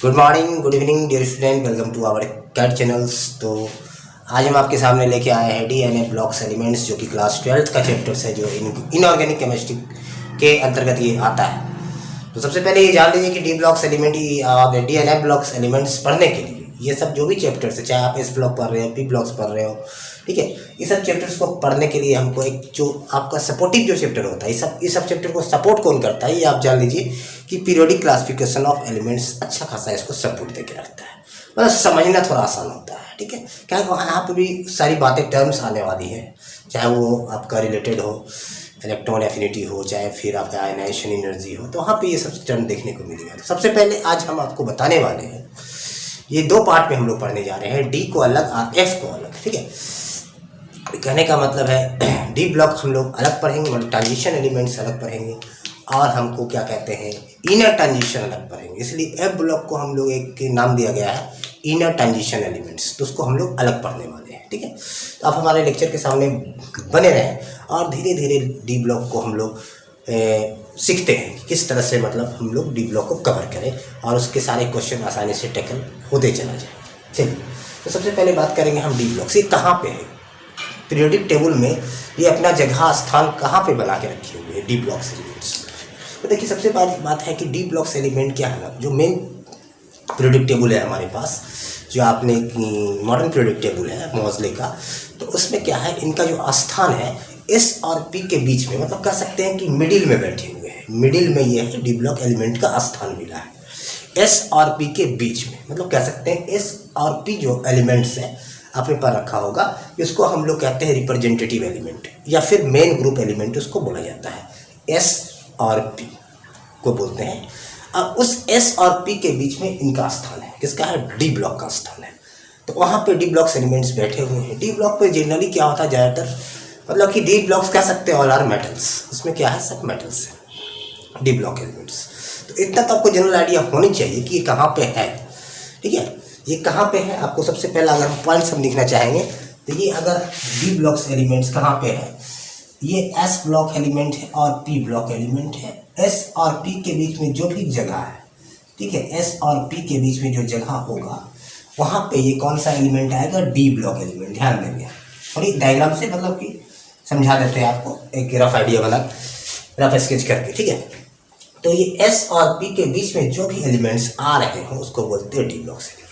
Good morning, good evening dear student, welcome to our CAT channels. तो आज हम आपके सामने लेके आए हैं डीएनए ब्लॉक्स एलिमेंट्स, जो कि क्लास 12th का चैप्टर्स है, जो इनऑर्गेनिक केमिस्ट्री के अंतर्गत ये आता है। तो सबसे पहले ये जान लीजिए कि डी ब्लॉक्स एलिमेंट और डीएनए ब्लॉक्स एलिमेंट्स पढ़ने के लिए ये सब जो भी चैप्टर्स है, चाहे आप एस ब्लॉक पढ़ रहे हो, पी ब्लॉक्स पढ़ रहे हो, ठीक है, ये सब चैप्टर्स को पढ़ने के लिए हमको एक जो आपका सपोर्टिव जो चैप्टर होता है, ये सब चैप्टर को सपोर्ट कौन करता है, ये आप जान लीजिए कि पीरियोडिक क्लासिफिकेशन ऑफ एलिमेंट्स अच्छा खासा इसको सपोर्ट देके रखता है। मतलब समझना थोड़ा आसान होता है, ठीक है, क्या यहाँ पे भी सारी बातें टर्म्स आने वाली हैं, चाहे वो आपका रिलेटेड हो, इलेक्ट्रॉन एफिनिटी हो, चाहे फिर आपका आयनाइजेशन एनर्जी हो, तो वहाँ पे ये सब टर्म देखने को मिलेगा। तो सबसे पहले आज हम आपको बताने वाले हैं, ये दो पार्ट में हम लोग पढ़ने जा रहे हैं, डी को अलग और एफ को अलग, ठीक है। कहने का मतलब है डी ब्लॉक हम लोग अलग पढ़ेंगे, मतलब ट्रांजिशन एलिमेंट्स अलग पढ़ेंगे, और हमको क्या कहते हैं इनर ट्रांजिशन अलग पढ़ेंगे। इसलिए एफ ब्लॉक को हम लोग एक नाम दिया गया है इनर ट्रांजिशन एलिमेंट्स, तो उसको हम लोग अलग पढ़ने वाले हैं, ठीक है। तो आप हमारे लेक्चर के सामने बने रहें और धीरे धीरे डी ब्लॉक को हम लोग सीखते हैं कि किस तरह से मतलब हम लोग डी ब्लॉक को कवर करें और उसके सारे क्वेश्चन आसानी से टैकल होते चला जाए। चलिए, तो सबसे पहले बात करेंगे हम डी ब्लॉक से कहाँ पे है पीरियोडिक टेबल में, ये अपना जगह स्थान कहाँ पे बना के रखे हुए हैं डी ब्लॉक्स एलिमेंट्स। तो देखिए, सबसे पहली बात है कि डी ब्लॉक्स एलिमेंट क्या है ना, जो मेन पीरियोडिक टेबल है हमारे पास, जो आपने मॉडर्न पीरियोडिक टेबल है मोज़ले का, तो उसमें क्या है, इनका जो स्थान है एस और पी के बीच में, मतलब कह सकते हैं कि मिडिल में बैठे हुए हैं, मिडिल में ये है डी ब्लॉक एलिमेंट का स्थान मिला है एस और पी के बीच में। मतलब कह सकते हैं एस और पी जो एलिमेंट्स हैं आपने पढ़ रखा होगा, इसको हम लोग कहते हैं रिप्रेजेंटेटिव एलिमेंट या फिर मेन ग्रुप एलिमेंट उसको बोला जाता है। एस और पी को बोलते हैं। अब उस एस और पी के बीच में इनका स्थान है, किसका है, डी ब्लॉक का स्थान है। तो वहाँ पे डी ब्लॉक्स एलिमेंट्स बैठे हुए हैं। डी ब्लॉक पे जनरली क्या होता है, ज़्यादातर मतलब कि डी ब्लॉक्स कह सकते हैं ऑल आर मेटल्स, उसमें क्या है, सब मेटल्स है डी ब्लॉक एलिमेंट्स। तो इतना तो आपको जनरल आइडिया होनी चाहिए कि ये कहाँ पे है, ठीक है, ये कहाँ पे है। आपको सबसे पहला अगर हम पॉइंट्स हम लिखना चाहेंगे तो ये अगर डी ब्लॉक्स एलिमेंट्स कहाँ पे है, ये एस ब्लॉक एलिमेंट है और पी ब्लॉक एलिमेंट है। एस और पी के बीच में जो भी जगह है, ठीक है, एस और पी के बीच में जो जगह होगा वहाँ पे ये कौन सा एलिमेंट आएगा, डी ब्लॉक एलिमेंट। ध्यान देंगे और एक डायग्राम से मतलब कि समझा देते हैं आपको, एक रफ आइडिया बना, रफ स्केच करके, ठीक है। तो ये एस और पी के बीच में जो भी एलिमेंट्स आ रहे हैं उसको बोलते हैं डी ब्लॉक्स एलिमेंट्स।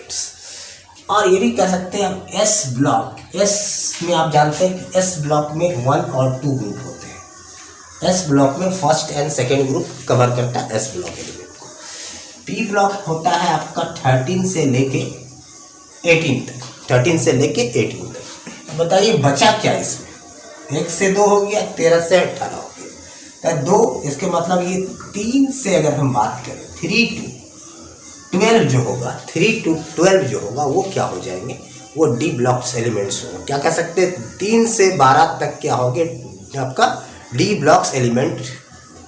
और ये भी कह सकते हैं हम एस ब्लॉक, एस में आप जानते हैं कि एस ब्लॉक में 1 और 2 ग्रुप होते हैं। एस ब्लॉक में first and second group cover करता है एस ब्लॉक एलिमेंट को। पी ब्लॉक होता है आपका 13 से लेके 18 तक, 13 से लेके 18 तक। बताइए बचा क्या इसमें, 1 से 2 हो गया, 13 से 18 हो गया, तो 2, इसके मतलब ये 3 से अगर हम बात करें 3 to 12 जो होगा, 3 to 12 जो होगा वो क्या हो जाएंगे, वो डी ब्लॉक्स एलिमेंट्स होंगे। क्या कह सकते हैं, 3 से 12 तक क्या होंगे, आपका डी ब्लॉक्स एलिमेंट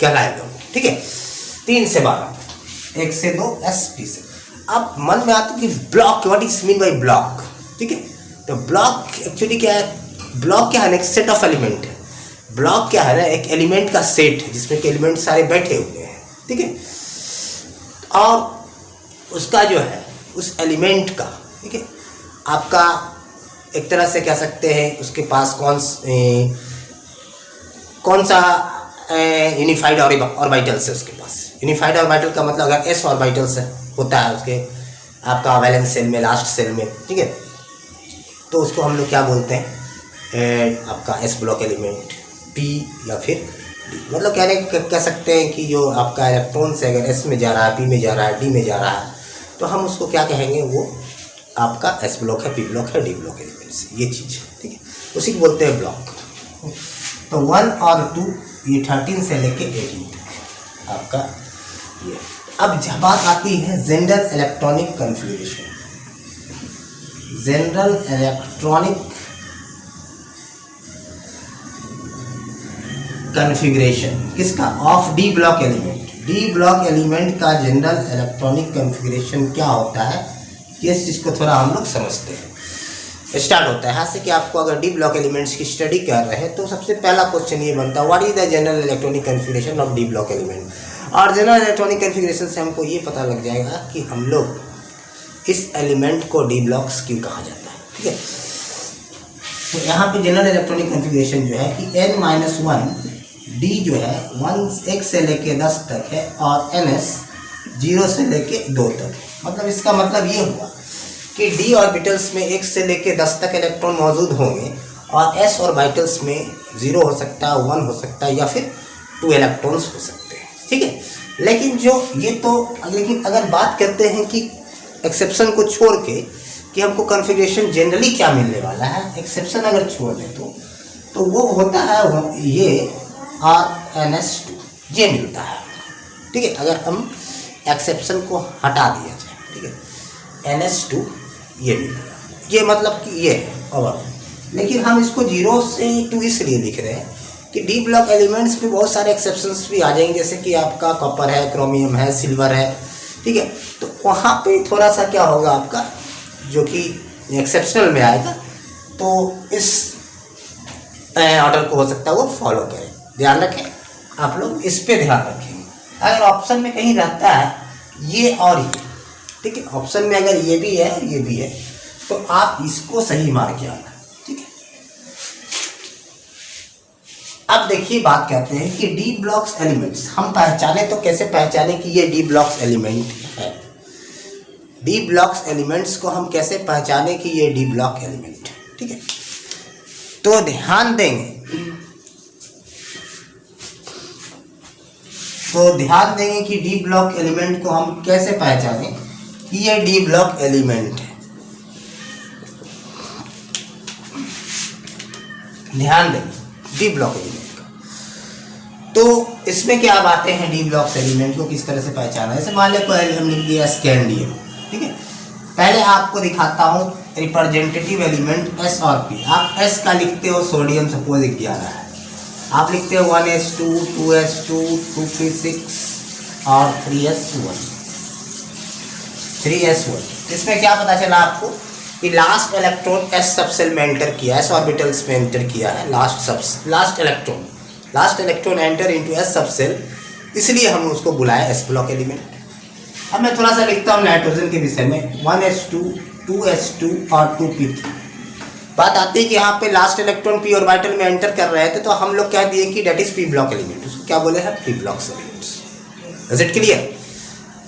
कहलाएगा, ठीक है। 3 से 12, 1 से 2, एस पी से। अब मन में आता है कि block, what is mean by block, ठीक है। तो ब्लॉक एक्चुअली क्या है, ब्लॉक क्या है, एक सेट ऑफ एलिमेंट है। ब्लॉक क्या है ना, एक एलिमेंट का सेट है जिसमें के एलिमेंट सारे बैठे हुए हैं, ठीक है। और उसका जो है उस एलिमेंट का, ठीक है, आपका एक तरह से कह सकते हैं उसके पास कौन सा यूनिफाइड ऑर्बिटल्स है उसके पास। यूनिफाइड ऑर्बिटल का मतलब अगर एस ऑर्बिटल्स होता है उसके आपका वैलेंस सेल में, लास्ट सेल में, ठीक है, तो उसको हम लोग क्या बोलते हैं, आपका एस ब्लॉक एलिमेंट, पी या फिर डी। मतलब कह सकते हैं कि जो आपका इलेक्ट्रॉन से अगर एस में जा रहा है, पी में जा रहा है, डी में जा रहा है, तो हम उसको क्या कहेंगे, वो आपका एस ब्लॉक है, पी ब्लॉक है, डी ब्लॉक एलिमेंट्स, ये चीज़, ठीक है, उसी को बोलते हैं ब्लॉक। तो 1 और 2 ये 13 से लेके 18 तक आपका ये। अब जब बात आती है general electronic configuration, general electronic configuration किसका, of d block element. D block element का जनरल इलेक्ट्रॉनिक कन्फिग्रेशन क्या होता है, इस चीज़ को थोड़ा हम लोग समझते हैं। स्टार्ट होता है यहाँ से कि आपको अगर डी ब्लॉक एलिमेंट्स की स्टडी कर रहे हैं तो सबसे पहला क्वेश्चन ये बनता है, what is the general electronic configuration of d block element. और जनरल इलेक्ट्रॉनिक कन्फिग्रेशन से हमको ये पता लग जाएगा कि हम लोग इस एलिमेंट को डी ब्लॉक्स क्यों कहा जाता है। ठीक है, तो यहाँ पे जनरल इलेक्ट्रॉनिक कॉन्फ़िगरेशन जो है कि n-1 डी जो है 1 से लेके 10 तक है और ns 0 से लेके 2 तक है। मतलब इसका मतलब ये हुआ कि डी ऑर्बिटल्स में 1 से लेके 10 तक इलेक्ट्रॉन मौजूद होंगे और s ऑर्बिटल्स में 0 हो सकता है, 1 हो सकता है या फिर 2 इलेक्ट्रॉन्स हो सकते हैं। ठीक है, लेकिन लेकिन अगर बात करते हैं कि एक्सेप्शन को छोड़ के कि हमको कॉन्फ़िगरेशन जनरली क्या मिलने वाला है, एक्सेप्शन अगर छोड़ दें तो वो होता है ये RnS2 ये मिलता है। ठीक है, अगर हम एक्सेप्शन को हटा दिया जाए, ठीक है, NS2 ये मिलेगा, ये मतलब कि ये है। और लेकिन हम इसको 0 से 2 इसलिए लिख रहे हैं कि डी ब्लॉक एलिमेंट्स में बहुत सारे एक्सेप्शंस भी आ जाएंगे, जैसे कि आपका कॉपर है, क्रोमियम है, सिल्वर है। ठीक है, तो वहाँ पे थोड़ा सा क्या होगा आपका जो कि एक्सेप्शनल में आएगा, तो इस ऑर्डर को हो सकता है वो फॉलो करें। ध्यान रखें, आप लोग इस पे ध्यान रखेंगे। अगर ऑप्शन में कहीं रहता है ये और ये, ठीक है, ऑप्शन में अगर ये भी है ये भी है तो आप इसको सही मार के आना। ठीक है, अब देखिए बात कहते हैं कि डी ब्लॉक्स एलिमेंट्स हम पहचाने, तो कैसे पहचाने कि ये डी ब्लॉक्स एलिमेंट है। डी ब्लॉक्स एलिमेंट्स को हम कैसे पहचाने कि ये डी ब्लॉक एलिमेंट है। ठीक है, तो ध्यान देंगे कि डी ब्लॉक एलिमेंट को हम कैसे पहचाने कि ये डी ब्लॉक एलिमेंट है। ध्यान देंगे डी ब्लॉक एलिमेंट का, तो इसमें क्या बातें हैं डी ब्लॉक एलिमेंट को किस तरह से पहचाना। जैसे मान लें कोई हम लिख दिया स्कैंडियम। ठीक है, पहले आपको दिखाता हूँ रिप्रेजेंटेटिव एलिमेंट S और P। आप S का लिखते हो सोडियम, सपोज 11 है, आप लिखते हो 1s2 2s2 2p6 और 3s1। इसमें क्या पता चला आपको कि लास्ट इलेक्ट्रॉन S सबसेल में एंटर किया है, S ऑर्बिटल्स में एंटर किया है, last electron enter into S subshell, इसलिए हम उसको बुलाए S ब्लॉक एलिमेंट। अब मैं थोड़ा सा लिखता हूँ नाइट्रोजन के विषय में 1s2 2s2 और 2p3। बात आती है कि यहाँ पे लास्ट इलेक्ट्रॉन p ऑर्बिटल में एंटर कर रहे थे, तो हम लोग कह दिए कि that is p block element, उसको क्या बोले हैं, p block elements. Is it clear.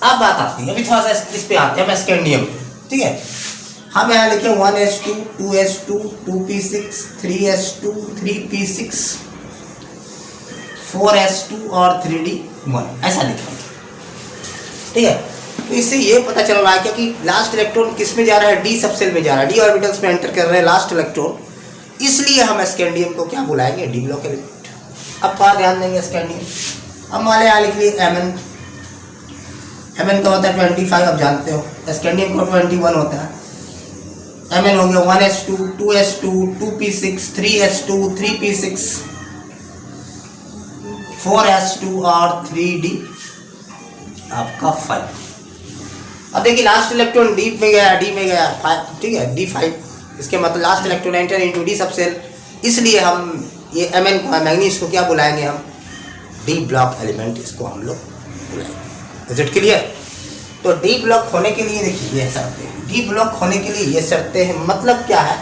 अब बात आती है, अभी थोड़ा सा इस पे आते हैं स्कैंडियम। ठीक है, हम यहाँ लिखे 1s2 2s2 2p6 3s2 3p6 4s2 और 3d1 ऐसा लिखा। ठीक है, तो इससे ये पता चल रहा है कि लास्ट इलेक्ट्रॉन किस में जा रहा है, डी सबसेल में जा रहा है, डी ऑर्बिटल्स में एंटर कर रहे हैं लास्ट इलेक्ट्रॉन, इसलिए हम स्कैंडियम को क्या बुलाएंगे, डी ब्लॉक एलिमेंट। अब क्या ध्यान देंगे स्कैंडियम। अब मान यहाँ लिख लिए Mn का होता है 25, अब जानते हो, स्कैंडियम का 21 होता है। Mn हो गया 1s2 2s2 2p6 3s2 3p6 4s2 और 3d आपका 5। अब देखिए लास्ट इलेक्ट्रॉन डी में गया 5। ठीक है, d5, इसके मतलब last electron enter into D subshell, इसलिए हम ये Mn को मैग्नीज को क्या बुलाएंगे, हम डी ब्लॉक एलिमेंट इसको हम लोग बुलाएंगे। Is it clear. तो डी ब्लॉक होने के लिए देखिए ये शर्तें हैं, डी ब्लॉक होने के लिए ये शर्तें हैं। मतलब क्या है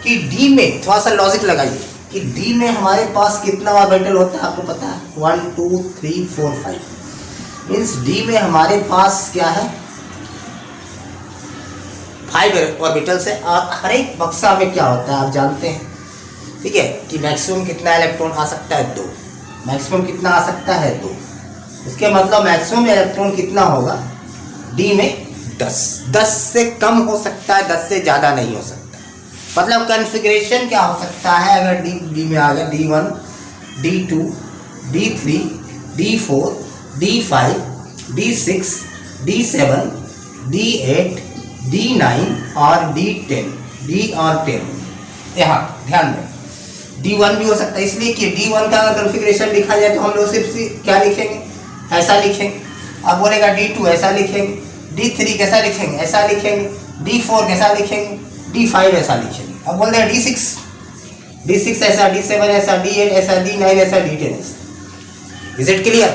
कि डी में थोड़ा सा लॉजिक लगाइए कि डी में हमारे पास कितना ऑर्बिटल होता है, आपको पता है 1 2 3 4 5। मीन्स डी में हमारे पास क्या है 5 ऑर्बिटल्स है, और हर एक बक्सा में क्या होता है आप जानते हैं। ठीक है, कि मैक्सिमम कितना इलेक्ट्रॉन आ सकता है, 2। मैक्सिमम कितना आ सकता है, 2। इसके मतलब मैक्सिमम इलेक्ट्रॉन कितना होगा डी में, 10 से कम हो सकता है, 10 से ज़्यादा नहीं हो सकता। मतलब कॉन्फ़िगरेशन क्या हो सकता है, अगर डी में आ गया D1 D2 D3 D4 D5 D6 D7 D8 D9 और D10, D और 10। यहाँ ध्यान दें D1 भी हो सकता है, इसलिए कि D1 का अगर कॉन्फ़िगरेशन लिखा जाए तो हम लोग सिर्फ क्या लिखेंगे, ऐसा लिखेंगे। अब बोलेगा D2 ऐसा लिखेंगे, D3 कैसा लिखेंगे, ऐसा लिखेंगे, D4 कैसा लिखेंगे, D5 ऐसा लिखेंगे। अब बोल रहे D6 ऐसा, D7 ऐसा, D8 ऐसा, D9 ऐसा, D10 ऐसा। Is it clear.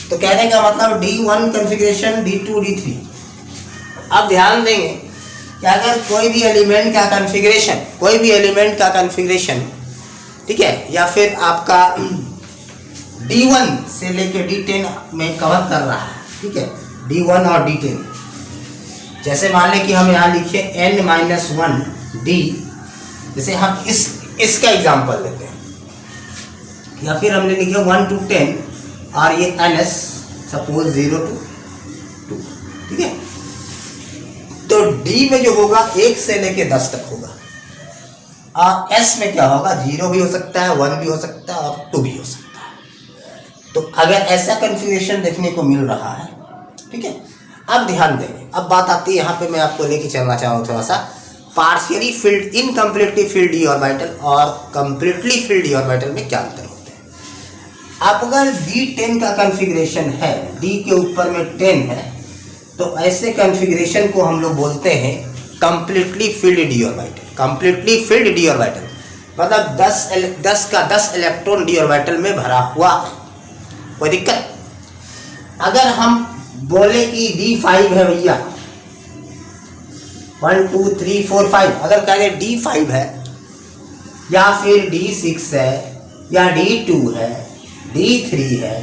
तो कहने का मतलब D1 कॉन्फ़िगरेशन, D2 D3 अब ध्यान देंगे कि अगर कोई भी एलिमेंट का कॉन्फ़िगरेशन ठीक है, या फिर आपका D1 से लेके D10 में कवर कर रहा है, ठीक है, D1 और D10, जैसे मान लें कि हम यहाँ लिखे n-1 D, जैसे हम इसका एग्जांपल लेते हैं, या फिर हमने लिखे 1 to 10 और ये ns सपोज 0 to 2, ठीक है। तो D में जो होगा 1 से लेके 10 तक होगा, और S में क्या होगा, 0 भी हो सकता है, 1 भी हो सकता है और 2 भी हो सकता है। तो अगर ऐसा कन्फिग्रेशन देखने को मिल रहा है, ठीक है, अब ध्यान देंगे। अब बात आती है यहाँ पे, मैं आपको लेके चलना चाहूँ थोड़ा सा partially field, incompletely filled d orbital और कंप्लीटली फिल्ड डी ऑर्बिटल में क्या अंतर होते हैं। अब अगर D10 का कन्फिग्रेशन है, D के ऊपर में 10 है, तो ऐसे कन्फिग्रेशन को हम लोग बोलते हैं completely filled d orbital. Completely filled d orbital मतलब 10 का 10 इलेक्ट्रॉन डी ऑर्बिटल में भरा हुआ है, कोई दिक्कत। अगर हम बोले कि D5 है भैया, 1 2 3 4 5, अगर कह रहे D5 है या फिर D6 है या D2 है, D3 है,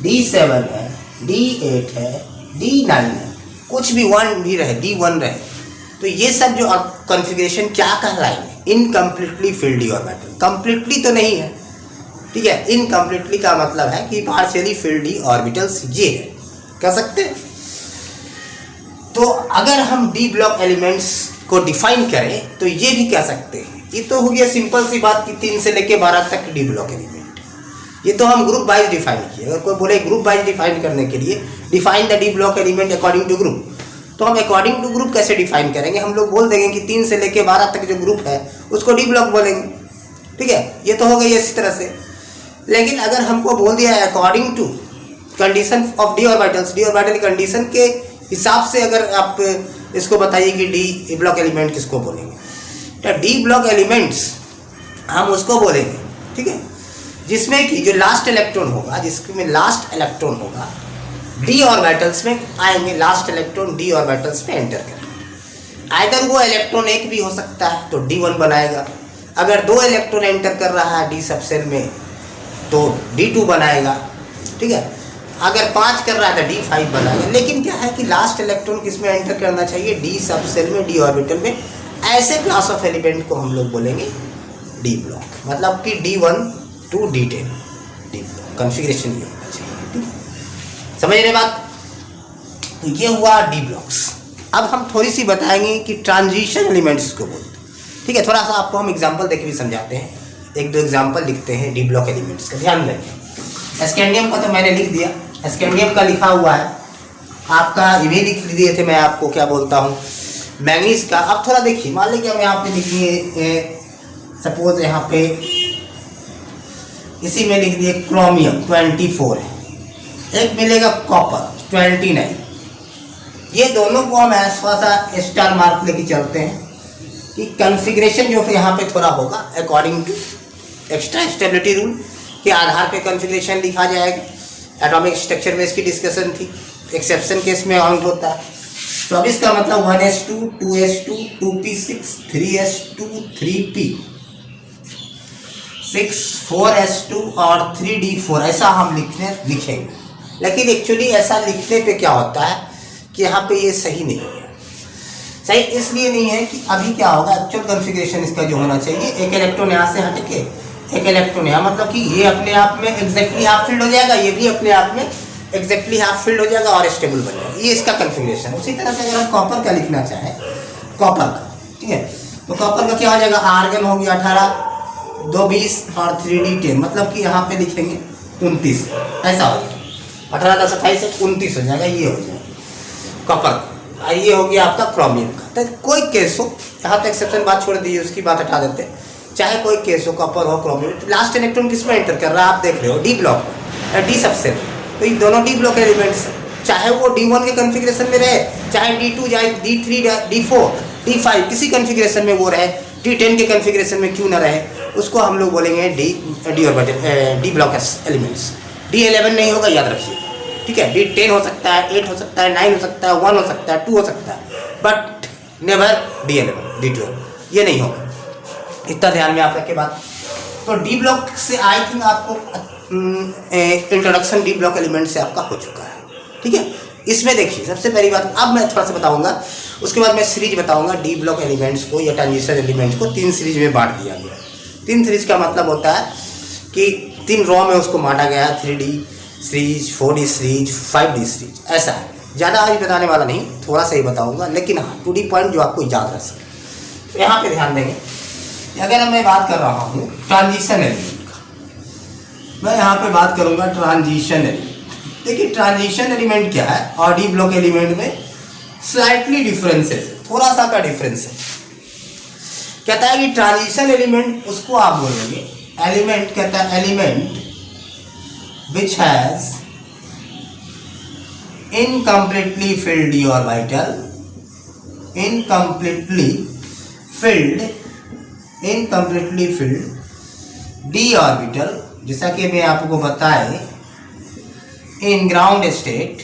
D7 है, D8 है, D9 है, कुछ भी 1 भी रहे, D1 रहे, तो ये सब जो कॉन्फ़िगरेशन क्या कहलाएंगे, incompletely filled d orbital. Completely तो नहीं है, ठीक है, इनकम्प्लीटली का मतलब है कि पार्शियली फिल्ड डी ऑर्बिटल्स ये है, कह सकते हैं। तो अगर हम डी ब्लॉक एलिमेंट्स को डिफाइन करें तो ये भी कह सकते हैं। ये तो हो गया सिंपल सी बात कि 3 से लेके 12 तक डी ब्लॉक एलिमेंट, ये तो हम ग्रुप वाइज डिफाइन किए। अगर कोई बोले ग्रुप वाइज डिफाइन करने के लिए define the D block element according to group, तो हम अकॉर्डिंग टू ग्रुप कैसे डिफाइन करेंगे, हम लोग बोल देंगे कि 3 से लेके 12 तक जो ग्रुप है उसको डी ब्लॉक बोलेंगे, ठीक है, ये तो हो गई इसी तरह से। लेकिन अगर हमको बोल दिया है according to condition of D orbitals, D orbital condition के हिसाब से अगर आप इसको बताइए कि डी ब्लॉक एलिमेंट किसको बोलेंगे, तो डी ब्लॉक एलिमेंट्स हम उसको बोलेंगे, ठीक है, जिसमें कि जो लास्ट इलेक्ट्रॉन होगा, जिसमें लास्ट इलेक्ट्रॉन होगा डी ऑर्बिटल्स में आएंगे, लास्ट इलेक्ट्रॉन डी ऑर्बिटल्स में एंटर करेंगे। आइदर वो इलेक्ट्रॉन एक भी हो सकता है तो D1 बनाएगा, अगर 2 इलेक्ट्रॉन एंटर कर रहा है डी सबसेल में तो D2 बनाएगा, ठीक है, अगर 5 कर रहा है तो D5 बनाएगा। लेकिन क्या है कि लास्ट इलेक्ट्रॉन किस में एंटर करना चाहिए, डी सबसेल में, डी ऑर्बिटल में। ऐसे क्लास ऑफ एलिमेंट को हम लोग बोलेंगे डी ब्लॉक, मतलब कि D1 to D10 D block configuration ये होना चाहिए, ठीक है, समझ रहे बात। तो ये हुआ डी ब्लॉक्स। अब हम थोड़ी सी बताएंगे कि ट्रांजिशन एलिमेंट्स को बोलते हैं, ठीक है, थोड़ा सा आपको हम एग्जांपल देके भी समझाते हैं। 1-2 एग्जांपल लिखते हैं डी ब्लॉक एलिमेंट्स का, ध्यान दें। स्कैंडियम का तो मैंने लिख दिया, स्कैंडियम का लिखा हुआ है आपका, ये भी लिख दिए थे मैं आपको, क्या बोलता हूँ, मैंगनीज का। अब थोड़ा देखिए, मान लीजिए हम यहाँ पे लिखिए, सपोज यहाँ पे इसी में लिख दिए क्रोमियम 24 है, एक मिलेगा कॉपर 29। ये दोनों को हम ऐसा सा स्टार मार्क लेके चलते हैं कि कॉन्फ़िगरेशन जो यहाँ पे थोड़ा होगा according to extra stability rule के आधार पे कॉन्फ़िगरेशन लिखा जाएगा। एटॉमिक स्ट्रक्चर में इसकी डिस्कशन थी, एक्सेप्शन केस में ऑन होता है। 24 का मतलब 1s2 2s2 2p6 3s2 3p 6 4s2 और 3d4, ऐसा हम लिखेंगे। लेकिन एक्चुअली ऐसा लिखने पे क्या होता है कि यहाँ पे ये सही नहीं है। सही इसलिए नहीं है कि अभी क्या होगा, एक्चुअल कॉन्फ़िगरेशन इसका जो होना चाहिए, एक इलेक्ट्रॉन यहाँ से हट के एक इलेक्ट्रॉन यहाँ, मतलब कि ये अपने आप में एग्जैक्टली हाफ फील्ड हो जाएगा, ये भी अपने आप में एग्जैक्टली हाफ फील्ड हो जाएगा और स्टेबल बन जाएगा। ये इसका कॉन्फ़िगरेशन। उसी तरह से अगर हम कॉपर का लिखना चाहें, कॉपर का, ठीक है, तो कॉपर का क्या हो जाएगा, आर्गन हो गया 18 2 20 और 3d10, मतलब कि यहाँ पे लिखेंगे 29, ऐसा हो जाएगा, 18 10 28 29 हो जाएगा, ये हो जाएगा कॉपर का। ये हो गया आपका क्रोमियम का। तो कोई केस हो, यहाँ तक एक्सेप्शन बात छोड़ दीजिए, उसकी बात हटा देते हैं, चाहे कोई केस हो, कॉपर हो, क्रोमियम, तो लास्ट इलेक्ट्रॉन किस में एंटर कर रहा है आप देख रहे हो, डी ब्लॉक में, डी सबसेल। तो ये दोनों डी ब्लॉक एलिमेंट्स, चाहे वो D1 के कॉन्फ़िगरेशन में रहे, चाहे D2 चाहे D3 D4 D5 किसी कॉन्फ़िगरेशन में वो रहे, D10 के कॉन्फ़िगरेशन में क्यों ना रहे, उसको हम लोग बोलेंगे डी ब्लॉक एलिमेंट्स। D11 नहीं होगा, याद रखिए, ठीक है, D10 हो सकता है, 8 हो सकता है, 9 हो सकता है, 1 हो सकता है, 2 हो सकता है, बट नेवर D11 D12 ये नहीं होगा। इतना ध्यान में आप रख के बात। तो डी ब्लॉक से आई थिंक आपको इंट्रोडक्शन डी ब्लॉक एलिमेंट से आपका हो चुका है, ठीक है। इसमें देखिए सबसे पहली बात, अब मैं थोड़ा सा बताऊंगा, उसके बाद मैं सीरीज बताऊंगा। डी ब्लॉक एलिमेंट्स को या ट्रांजिशन एलिमेंट्स को 3 सीरीज में बांट दिया गया। 3 सीरीज का मतलब होता है कि 3 रॉ में उसको बांटा गया है, 3D series, 4D series, 5D series, ऐसा है। ज़्यादा आज बताने वाला नहीं, थोड़ा सा ही बताऊंगा, लेकिन हाँ 2D पॉइंट जो आपको याद रह सके। तो यहाँ पे ध्यान देंगे, अगर मैं बात कर रहा हूँ ट्रांजिशन एलिमेंट का, मैं यहाँ पे बात करूँगा ट्रांजिशन एलिमेंट। देखिए ट्रांजिशन एलिमेंट क्या है और डी ब्लॉक एलिमेंट में स्लाइटली डिफरेंसेस, थोड़ा सा का डिफरेंस है। कहता है कि ट्रांजिशन एलिमेंट उसको आप बोलेंगे एलिमेंट, कहता है element which has incompletely filled d orbital, incompletely filled d orbital, जैसा कि मैं आपको बताए in ground state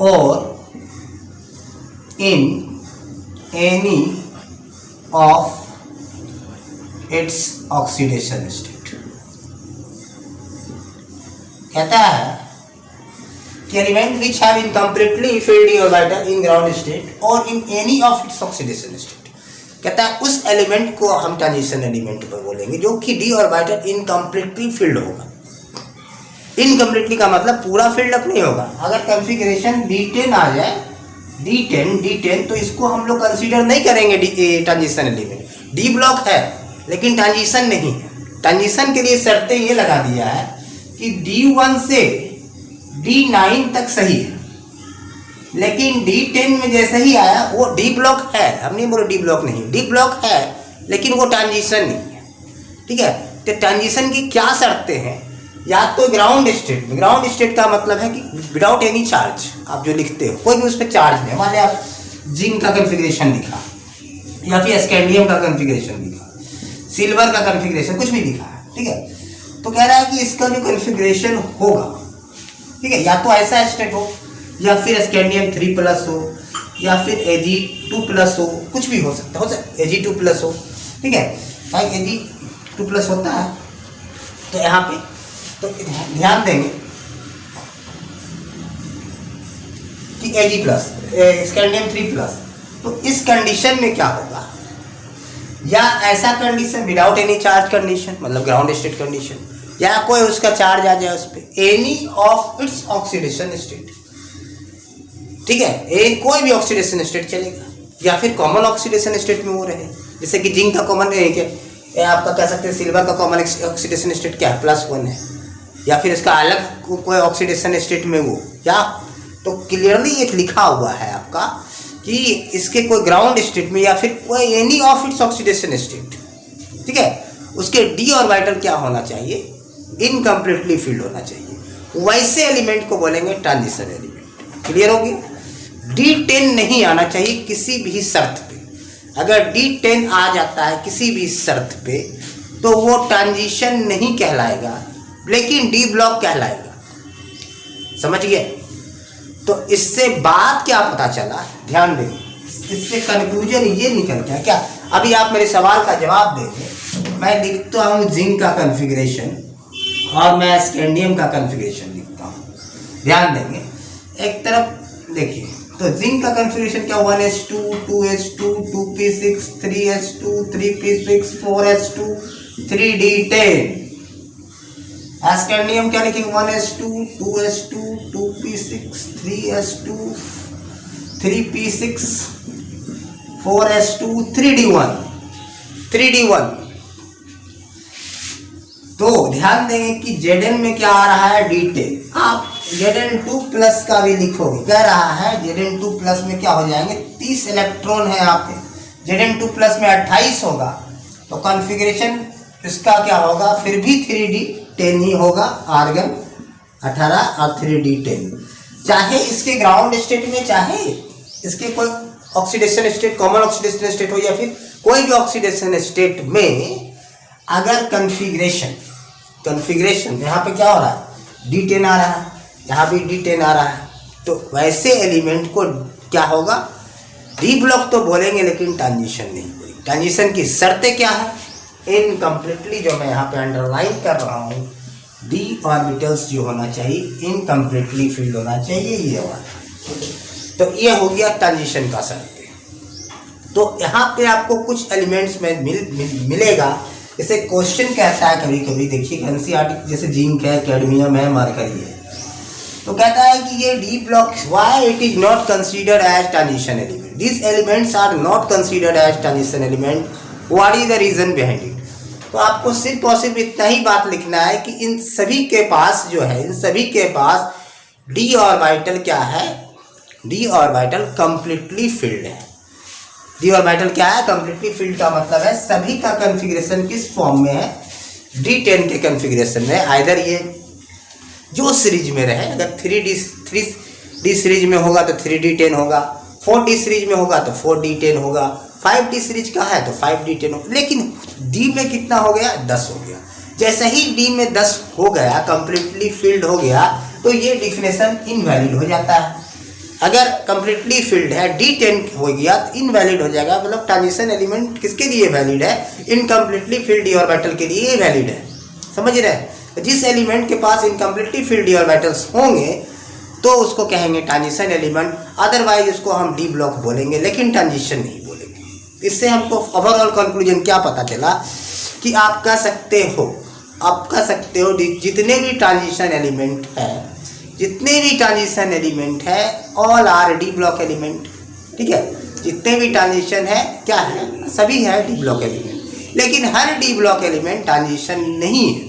or in any of its oxidation state। कहता है कि element which have incompletely filled d orbital in ground state और in any of its oxidation state. कहता है उस एलिमेंट को हम ट्रांजिशन एलिमेंट पर बोलेंगे जो कि डी ऑर्बिटल इनकम्प्लीटली फिल्ड होगा। इनकम्प्लीटली का मतलब पूरा फिल्ड अप नहीं होगा। अगर कॉन्फ़िगरेशन D10 आ जाए, D10 तो इसको हम लोग कंसीडर नहीं करेंगे ट्रांजिशन एलिमेंट। डी ब्लॉक है लेकिन ट्रांजिशन नहीं है। ट्रांजिशन के लिए शर्तें ये लगा दिया है कि D1 से D9 तक सही है, लेकिन D10 में जैसे ही आया वो डी ब्लॉक है, हम नहीं बोले डी ब्लॉक नहीं, डी ब्लॉक है लेकिन वो ट्रांजिशन नहीं है, ठीक है। तो ट्रांजिशन की क्या शर्तें हैं, या तो ग्राउंड स्टेट का मतलब है कि विदाउट एनी चार्ज, आप जो लिखते हो कोई भी उस पर चार्ज नहीं, मान लिया आप जिंक का कॉन्फ़िगरेशन लिखा या फिर स्कैंडियम का कॉन्फ़िगरेशन लिखा, सिल्वर का कॉन्फ़िगरेशन कुछ भी लिखा है, ठीक है। तो कह रहा है कि इसका जो कॉन्फ़िगरेशन होगा, ठीक है, या तो ऐसा स्टेट हो या फिर स्कैंडियम 3+ हो या फिर Ag2+ हो, कुछ भी हो सकता है Ag2+ हो, ठीक है। Ag2+ होता है तो यहाँ पे तो ध्यान देंगे कि Ag+ स्कैंडियम 3+, तो इस कंडीशन में क्या होगा, या ऐसा condition without any charge condition मतलब ग्राउंड स्टेट कंडीशन, या कोई उसका चार्ज आ जाए उस पर, any of its oxidation state, ठीक है। कोई भी ऑक्सीडेशन स्टेट चलेगा, या फिर कॉमन ऑक्सीडेशन स्टेट में वो रहे, जैसे कि जिंक का कॉमन है क्या, आपका कह सकते हैं सिल्वर का कॉमन ऑक्सीडेशन स्टेट क्या है +1 है, या फिर इसका अलग कोई ऑक्सीडेशन स्टेट में वो, या तो क्लियरली ये लिखा हुआ है आपका कि इसके कोई ग्राउंड स्टेट में या फिर कोई any of its oxidation state, ठीक है, उसके डी ऑर्बिटल क्या होना चाहिए, इनकम्प्लीटली फिल्ड होना चाहिए। वैसे एलिमेंट को बोलेंगे ट्रांजिशन एलिमेंट। क्लियर हो गया। D10 नहीं आना चाहिए किसी भी शर्त पे। अगर D10 आ जाता है किसी भी शर्त पे तो वो ट्रांजिशन नहीं कहलाएगा, लेकिन डी ब्लॉक कहलाएगा। समझ गए। तो इससे बात क्या पता चला, ध्यान दें, इससे कंक्लूजन ये निकल गया क्या, अभी आप मेरे सवाल का जवाब देंगे। मैं लिखता हूँ जिंक का कॉन्फ़िगरेशन और मैं स्कैंडियम का कॉन्फ़िगरेशन लिखता हूँ। ध्यान देंगे, एक तरफ देखिए, तो जिंक का कॉन्फ़िगरेशन क्या, 1s2 2s2 2p6 3s2 3p6 4s2 3d10। Scandium क्या लिखेंगे, 1s2 2s2 2p6 3s2 3p6 4s2 3d1। तो ध्यान देंगे कि Zn में क्या आ रहा है, D10। आप Zn2+ का भी लिखोगे, कह रहा है Zn2+ में क्या हो जाएंगे, 30 इलेक्ट्रॉन है यहाँ पे, Zn2+ में 28 होगा, तो कॉन्फ़िगरेशन इसका क्या होगा, फिर भी 3d10 ही होगा, आर्गन 18 और 3d10। चाहे इसके ग्राउंड स्टेट में, चाहे इसके कोई oxidation state, common oxidation state हो या फिर कोई भी ऑक्सीडेशन स्टेट में, अगर कॉन्फ़िगरेशन कन्फिग्रेशन, यहाँ पे क्या हो रहा है, D10 आ रहा है, यहाँ भी D10 आ रहा है, तो वैसे एलिमेंट को क्या होगा, डी ब्लॉक तो बोलेंगे लेकिन ट्रांजिशन नहीं बोलेंगे। ट्रांजिशन की शर्तें क्या है, इनकम्प्लीटली, जो मैं यहाँ पे अंडरलाइन कर रहा हूँ, डी ऑर्बिटल्स जो होना चाहिए इनकम्प्लीटली फिल्ड होना चाहिए, ये वाला। तो ये हो गया ट्रांजिशन का शर्त। तो यहाँ पे आपको कुछ एलिमेंट्स में मिलेगा, जैसे क्वेश्चन कहता है कभी कभी, देखिए एनसीईआरटी जैसे जिंक है, कैडमियम है, मरकरी है, तो कहता है कि ये D block, why it is not considered as transition element, this elements are not considered as transition element, what is the reason behind it. तो आपको सिर्फ और सिर्फ इतना ही बात लिखना है कि इन सभी के पास जो है, इन सभी के पास डी ऑर्बिटल क्या है, डी ऑर्बिटल कंप्लीटली फिल्ड है। डी ऑर्बिटल क्या है, कंप्लीटली फिल्ड का मतलब है सभी का कॉन्फ़िगरेशन किस फॉर्म में है, D10 के कॉन्फ़िगरेशन में। आइदर ये जो सीरीज में रहे, अगर 3D सीरीज में होगा तो 3D10 होगा, 4D सीरीज में होगा तो 4D10 होगा, 5D सीरीज का है तो 5D10 होगा। लेकिन D में कितना हो गया, 10 हो गया। जैसे ही D में 10 हो गया, कंप्लीटली फिल्ड हो गया, तो ये डिफिनेशन इनवैलिड हो जाता है। अगर कंप्लीटली फिल्ड है, D10 हो गया तो इनवैलिड हो जाएगा। मतलब ट्रांजिशन एलिमेंट किसके लिए वैलिड है, इनकम्प्लीटली फिल्ड डी ऑर्बिटल के लिए वैलिड है, समझ रहे हैं। जिस एलिमेंट के पास इनकम्प्लीटली फिल्ड डी ऑर्बिटल्स होंगे तो उसको कहेंगे ट्रांजिशन एलिमेंट, अदरवाइज उसको हम डी ब्लॉक बोलेंगे लेकिन ट्रांजिशन नहीं बोलेंगे। इससे हमको ओवरऑल कंक्लूजन क्या पता चला कि आप कह सकते हो जितने भी ट्रांजिशन एलिमेंट है, जितने भी ट्रांजिशन एलिमेंट है, all R D block element, ठीक है। जितने भी ट्रांजिशन है क्या है, सभी है डी ब्लॉक एलिमेंट, लेकिन हर डी ब्लॉक एलिमेंट ट्रांजिशन नहीं है,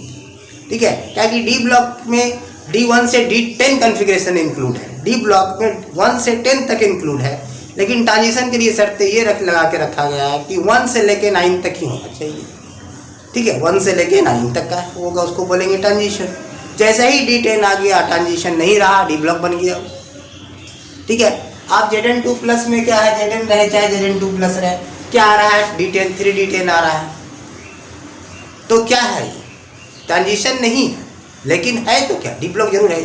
ठीक है। क्या कि डी ब्लॉक में D1 से D10 कॉन्फ़िगरेशन इंक्लूड है, डी ब्लॉक में 1 से 10 तक इंक्लूड है, लेकिन ट्रांजिशन के लिए शर्त ये लगा के रखा गया है कि 1 से लेके 9 तक ही होना चाहिए, ठीक है। 1 से लेके 9 तक का होगा, उसको बोलेंगे ट्रांजिशन। जैसे ही D10 आ गया, ट्रांजिशन नहीं रहा, डी ब्लॉक बन गया, ठीक है। आप Zn2 प्लस में क्या है, Zn रहे चाहे Zn2 प्लस रहे, क्या आ रहा है, D10 3D10 आ रहा है, तो क्या है ये, ट्रांजिशन नहीं है, लेकिन है तो क्या, डी ब्लॉक जरूर है,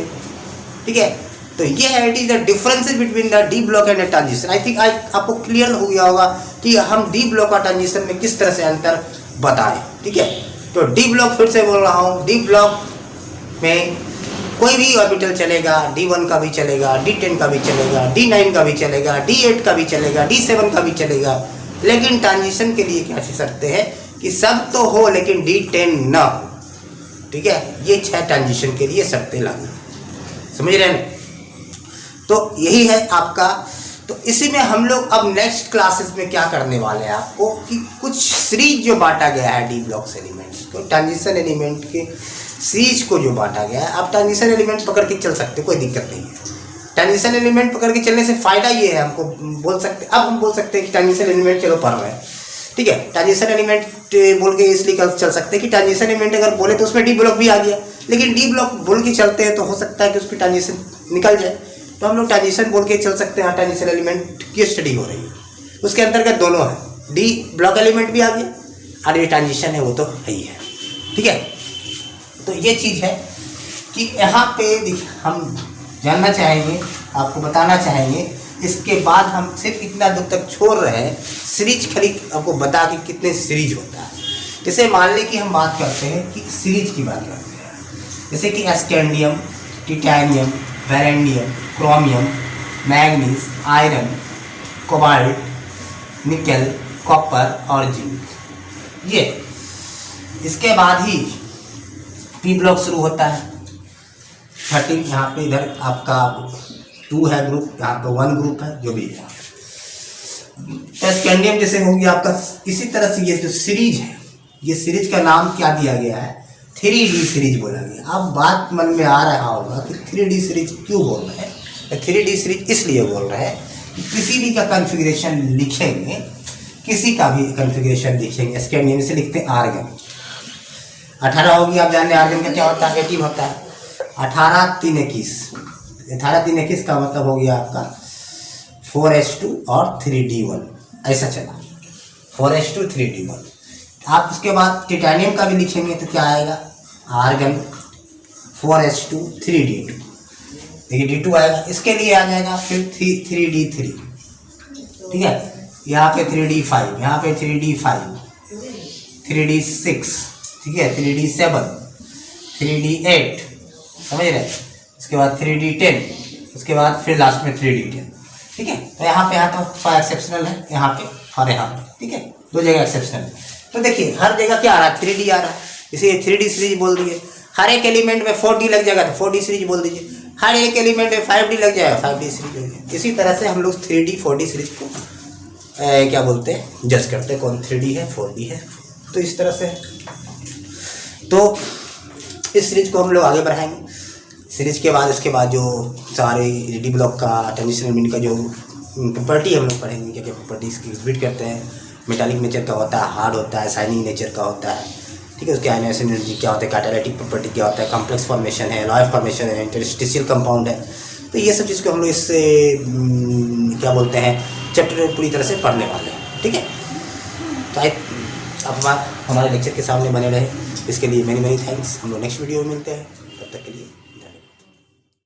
ठीक है। तो ये है, it is the differences between the D block and the transition. I think आपको क्लियर हो गया होगा कि हम डी ब्लॉक और ट्रांजिशन में किस तरह से अंतर बताएं, ठीक है। तो डी ब्लॉक फिर से बोल रहा हूँ, डी ब्लॉक में कोई भी ऑर्बिटल चलेगा, D1 का भी चलेगा, D10 का भी चलेगा, D9 का भी चलेगा, D8 का भी चलेगा, D7 का भी चलेगा, लेकिन ट्रांजिशन के लिए क्या शर्तें हैं कि सब तो हो लेकिन D10 ना हो, ठीक है। ये 6 ट्रांजिशन के लिए शर्तें लागू, समझ रहे हैं। तो यही है आपका। तो इसी में हम लोग अब नेक्स्ट क्लासेस में क्या करने वाले हैं आपको, कि कुछ सीरीज जो बांटा गया है डी ब्लॉक्स एलिमेंट्स को, ट्रांजिशन एलिमेंट के सीरीज को जो बांटा गया है, आप ट्रांजिशन एलिमेंट पकड़ के चल सकते हो, कोई दिक्कत नहीं है। ट्रांजिशन एलिमेंट पकड़ के चलने से फ़ायदा ये है, हमको बोल सकते, अब हम बोल सकते हैं कि ट्रांजिशन एलिमेंट चलो पढ़ रहे हैं, ठीक है। ट्रांजिशन एलिमेंट बोल के इसलिए चल सकते हैं कि ट्रांजिशन एलिमेंट अगर बोले तो उसमें डी ब्लॉक भी आ गया, लेकिन डी ब्लॉक बोल के चलते हैं तो हो सकता है कि उसकी ट्रांजिशन निकल जाए, तो हम लोग ट्रांजिशन बोल के चल सकते हैं। ट्रांजिशन एलिमेंट की स्टडी हो रही है, उसके अंतर्गत दोनों है, डी ब्लॉक एलिमेंट भी आ गया और ये ट्रांजिशन है वो तो है ही है, ठीक है। तो ये चीज़ है कि यहाँ पे हम जानना चाहेंगे, आपको बताना चाहेंगे। इसके बाद हम सिर्फ इतना दूर तक छोड़ रहे हैं, सीरीज खाली आपको बता के कितने सीरीज होता है। जैसे मान लें कि हम बात करते हैं कि सीरीज की बात करते हैं, जैसे कि scandium, titanium, vanadium, chromium, manganese, iron, cobalt, nickel, copper और जिंक। ये इसके बाद ही पी ब्लॉक शुरू होता है। 13 यहाँ पे इधर आपका 2 है ग्रुप, यहाँ पे 1 ग्रुप है, जो भी है। स्कैंडियम जैसे हो गया आपका। इसी तरह से ये जो सीरीज है, ये सीरीज का नाम क्या दिया गया है, 3D सीरीज बोला गया। अब बात मन में आ रहा होगा कि 3D सीरीज क्यों बोल रहे हैं। 3D सीरीज इसलिए बोल रहे हैं कि किसी भी का कॉन्फ़िगरेशन लिखेंगे, किसी का भी कॉन्फ़िगरेशन लिखेंगे, स्कैंडियम से लिखते हैं आर्गन। 18 होगी, आप जानते हैं आर्गन का क्या होता है, 18 होता है। 18 3 21, 18 3 21 का मतलब हो गया आपका 4s2 और 3d1, ऐसा चला 4s2 3d1। आप उसके बाद टिटैनियम का भी लिखेंगे तो क्या आएगा, आर्गन 4H2 3D2, देखिए D2 आएगा, इसके लिए आ जाएगा फिर 3D3, ठीक है, यहाँ पे 3D5, यहाँ पे 3D5, 3D6, ठीक है, 3D7, 3D8, समझ रहे, इसके बाद 3D10, उसके बाद फिर लास्ट में 3D10, ठीक है। तो यहाँ पे तो फॉर एक्सेप्शनल है, यहाँ पे और यहाँ पे, ठीक है, दो जगह एक्सेप्शनल है। तो देखिए हर जगह क्या आ रहा है, 3D आ रहा है, इसीलिए 3D सीरीज बोल दिए। हर एक एलिमेंट में 4D लग जाएगा तो 4D सीरीज बोल दीजिए, हर एक एलिमेंट में 5D लग जाएगा 5D सीरीज हो गया। इसी तरह से हम लोग 3D 4D सीरीज को क्या बोलते हैं, जज करते हैं कौन 3D है 4D है। तो इस तरह से तो इस सीरीज को हम लोग आगे बढ़ाएंगे। सीरीज के बाद इसके बाद जो सारे डी ब्लॉक का ट्रांजिशनल मीन का जो प्रॉपर्टी हम लोग पढ़ेंगे, क्या क्या प्रॉपर्टीज की एग्जिबिट करते हैं, मेटालिक नेचर का होता है, हार्ड होता है, शाइनिंग नेचर का होता है, ठीक है, उसके आयनाइजेशन एनर्जी क्या होता है, कैटालिटिक प्रॉपर्टी क्या होता है, कॉम्प्लेक्स फॉर्मेशन है, एलॉय फॉर्मेशन है, इंटरस्टिशियल कंपाउंड है। तो ये सब चीज़ को हम लोग इससे क्या बोलते हैं चैप्टर पूरी तरह से पढ़ने वाले हैं, ठीक है। तो अब हमारे लेक्चर के सामने बने रहे, इसके लिए मेनी थैंक्स। हम लोग नेक्स्ट वीडियो में मिलते हैं, तब तक के लिए।